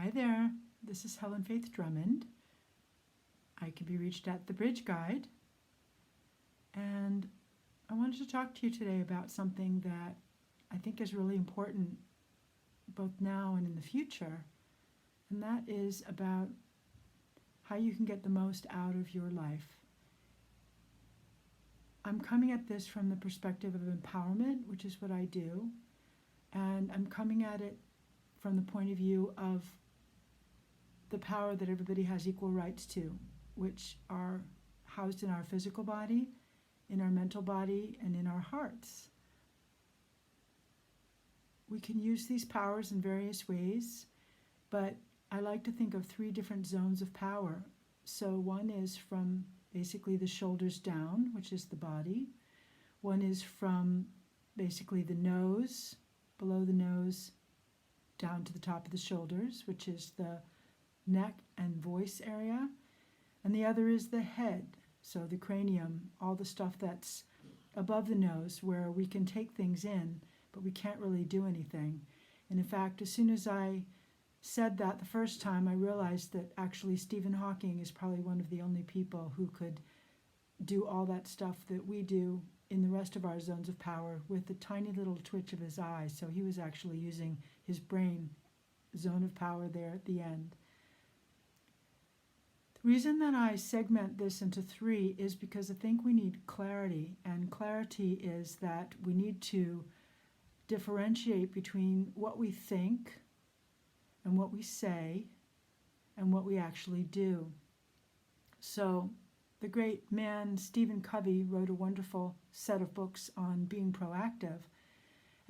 Hi there, this is Helen Faith Drummond. I can be reached at the Bridge Guide, and I wanted to talk to you today about something that I think is really important both now and in the future, and that is about how you can get the most out of your life. I'm coming at this from the perspective of empowerment, which is what I do, and I'm coming at it from the point of view of the power that everybody has equal rights to, which are housed in our physical body, in our mental body, and in our hearts. We can use these powers in various ways, but I like to think of 3 different zones of power. So one is from basically the shoulders down, which is the body. One is from basically the nose, below the nose, down to the top of the shoulders, which is the neck and voice area. And the other is the head, so the cranium, all the stuff that's above the nose where we can take things in, but we can't really do anything. And in fact, as soon as I said that the first time, I realized that actually Stephen Hawking is probably one of the only people who could do all that stuff that we do in the rest of our zones of power with the tiny little twitch of his eye. So he was actually using his brain zone of power there at the end. The reason that I segment this into 3 is because I think we need clarity, and clarity is that we need to differentiate between what we think and what we say and what we actually do. So the great man Stephen Covey wrote a wonderful set of books on being proactive,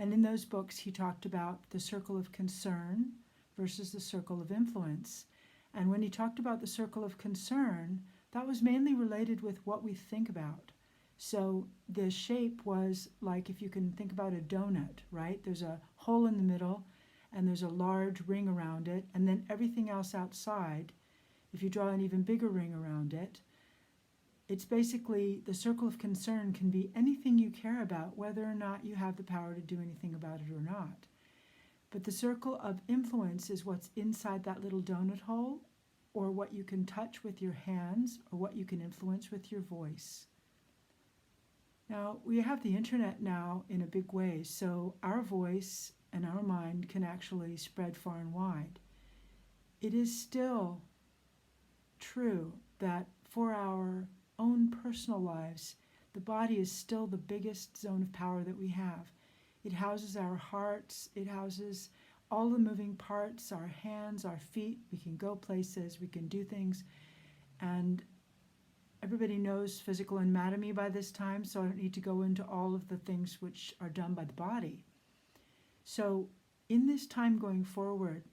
and in those books he talked about the circle of concern versus the circle of influence. And when he talked about the circle of concern, that was mainly related with what we think about. So the shape was like, if you can think about a donut, right? There's a hole in the middle and there's a large ring around it, and then everything else outside, if you draw an even bigger ring around it, it's basically the circle of concern can be anything you care about, whether or not you have the power to do anything about it or not. But the circle of influence is what's inside that little donut hole, or what you can touch with your hands, or what you can influence with your voice. Now, we have the internet now in a big way, so our voice and our mind can actually spread far and wide. It is still true that for our own personal lives, the body is still the biggest zone of power that we have. It houses our hearts, it houses all the moving parts, our hands, our feet. We can go places, we can do things. And everybody knows physical anatomy by this time, so I don't need to go into all of the things which are done by the body. So in this time going forward,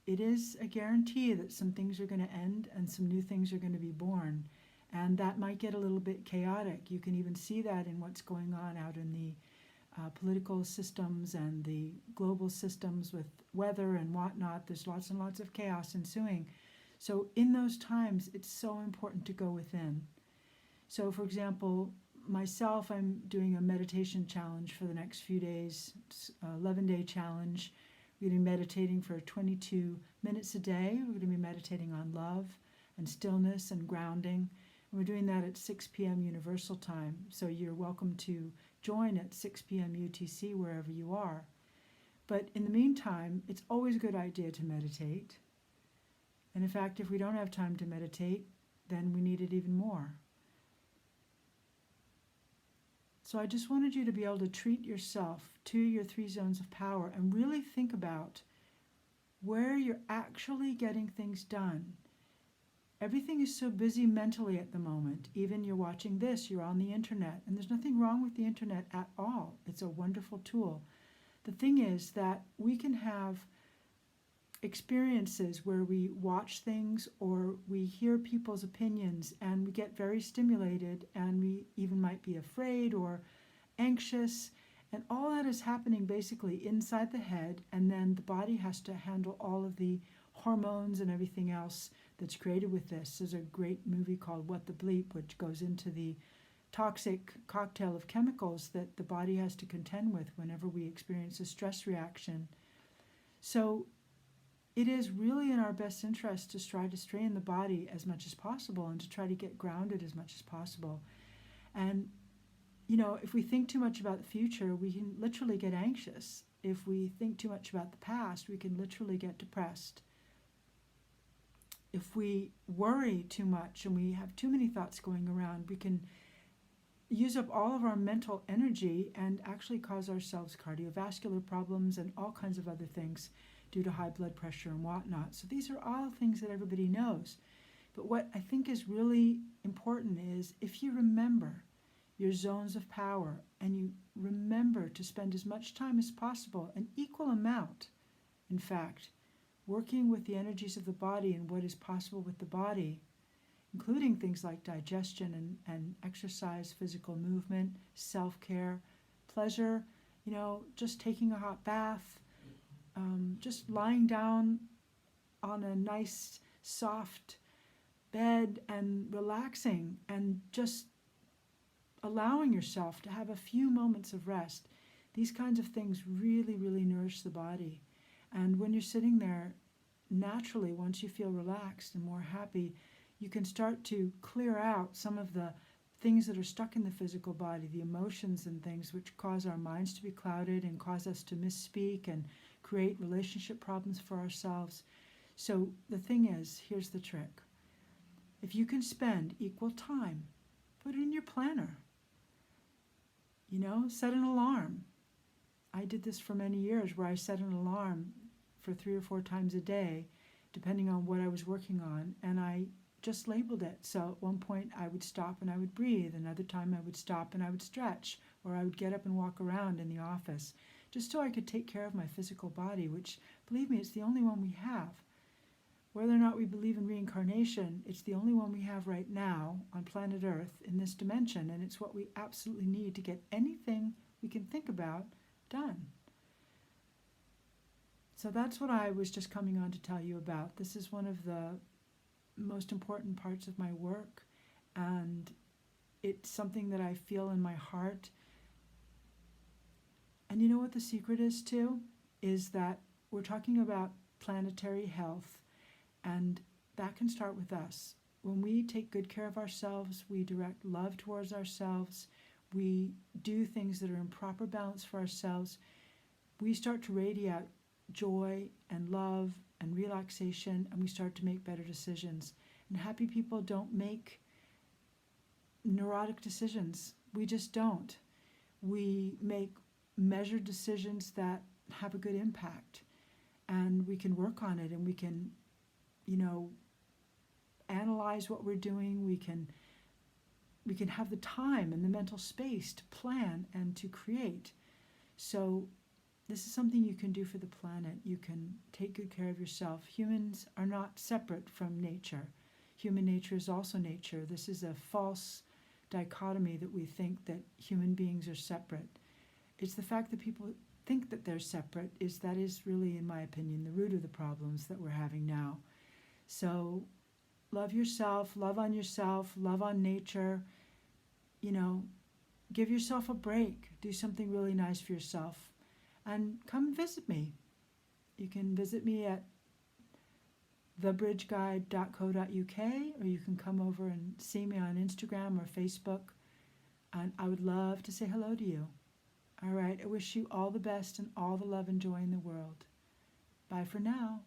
it is a guarantee that some things are going to end and some new things are going to be born. And that might get a little bit chaotic. You can even see that in what's going on out in the political systems and the global systems with weather and whatnot. There's lots and lots of chaos ensuing. So in those times, it's so important to go within. So for example, myself, I'm doing a meditation challenge for the next few days. It's an 11-day challenge. We're going to be meditating for 22 minutes a day. We're going to be meditating on love and stillness and grounding. And we're doing that at 6 p.m. Universal Time. So you're welcome to join at 6 p.m. UTC wherever you are. But in the meantime, it's always a good idea to meditate. And in fact, if we don't have time to meditate, then we need it even more. So I just wanted you to be able to treat yourself to your 3 zones of power and really think about where you're actually getting things done. Everything is so busy mentally at the moment. Even you're watching this, you're on the internet, and there's nothing wrong with the internet at all. It's a wonderful tool. The thing is that we can have experiences where we watch things or we hear people's opinions and we get very stimulated, and we even might be afraid or anxious, and all that is happening basically inside the head, and then the body has to handle all of the hormones and everything else that's created with this. There's a great movie called What the Bleep, which goes into the toxic cocktail of chemicals that the body has to contend with whenever we experience a stress reaction. So it is really in our best interest to try to stay in the body as much as possible and to try to get grounded as much as possible. And, if we think too much about the future, we can literally get anxious. If we think too much about the past, we can literally get depressed. If we worry too much and we have too many thoughts going around, we can use up all of our mental energy and actually cause ourselves cardiovascular problems and all kinds of other things due to high blood pressure and whatnot. So these are all things that everybody knows. But what I think is really important is if you remember your zones of power and you remember to spend as much time as possible, an equal amount, in fact, working with the energies of the body and what is possible with the body, including things like digestion and exercise, physical movement, self-care, pleasure, just taking a hot bath, just lying down on a nice, soft bed and relaxing and just allowing yourself to have a few moments of rest. These kinds of things really, really nourish the body. And when you're sitting there, naturally, once you feel relaxed and more happy, you can start to clear out some of the things that are stuck in the physical body, the emotions and things which cause our minds to be clouded and cause us to misspeak and create relationship problems for ourselves. So the thing is, here's the trick. If you can spend equal time, put it in your planner. Set an alarm. I did this for many years where I set an alarm for 3 or 4 times a day, depending on what I was working on, and I just labeled it. So at one point I would stop and I would breathe. Another time I would stop and I would stretch, or I would get up and walk around in the office, just so I could take care of my physical body, which, believe me, it's the only one we have. Whether or not we believe in reincarnation, it's the only one we have right now on planet Earth in this dimension, and it's what we absolutely need to get anything we can think about done. So that's what I was just coming on to tell you about. This is one of the most important parts of my work, and it's something that I feel in my heart. And you know what the secret is too? Is that we're talking about planetary health, and that can start with us. When we take good care of ourselves, we direct love towards ourselves, we do things that are in proper balance for ourselves, we start to radiate joy and love and relaxation, and we start to make better decisions. And happy people don't make neurotic decisions. We just don't. We make measured decisions that have a good impact, and we can work on it, and we can analyze what we're doing. We can have the time and the mental space to plan and to create. So this is something you can do for the planet. You can take good care of yourself. Humans are not separate from nature. Human nature is also nature. This is a false dichotomy that we think that human beings are separate. It's the fact that people think that they're separate that is really, in my opinion, the root of the problems that we're having now. So love yourself, love on nature, give yourself a break, do something really nice for yourself, and come visit me. You can visit me at thebridgeguide.co.uk, or you can come over and see me on Instagram or Facebook, and I would love to say hello to you. All right, I wish you all the best and all the love and joy in the world. Bye for now.